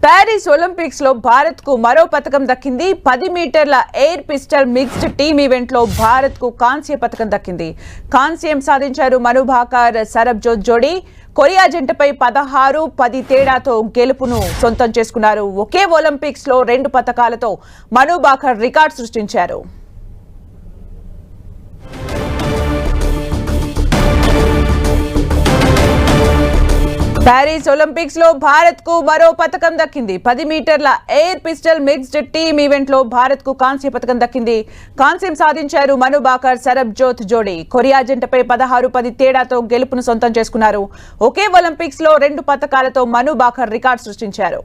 Paris Olympics లో భారత్ కు మరో పతకం దక్కింది. 10 మీటర్ల air pistol mixed team event లో భారత్ కు కాంస్య పతకం దక్కింది. కాంస్యం సాధించారు మను భాకర్ సరబ్జోత్ జోడీ. కొరియా జంటపై 16-10 తేడాతో గెలుపును సొంతం చేసుకున్నారు. ఒకే ఒలింపిక్స్ లో 2 పతకాలతో మను భాకర్ రికార్డు సృష్టించారు. ప్యారిస్ ఒలింపిక్స్ లో భారత్ కు మరో పతకం దక్కింది. 10 మీటర్ల air pistol mixed team event లో భారత్ కు కాంస్య పతకం దక్కింది. కాంస్యం సాధించారు మను భాకర్ సరబ్జోత్ జోడీ. కొరియా జంటపై 16-10 తేడాతో గెలుపును సొంతం చేసుకున్నారు. ఒకే ఒలింపిక్స్ లో 2 పతకాలతో మను భాకర్ రికార్డు సృష్టించారు.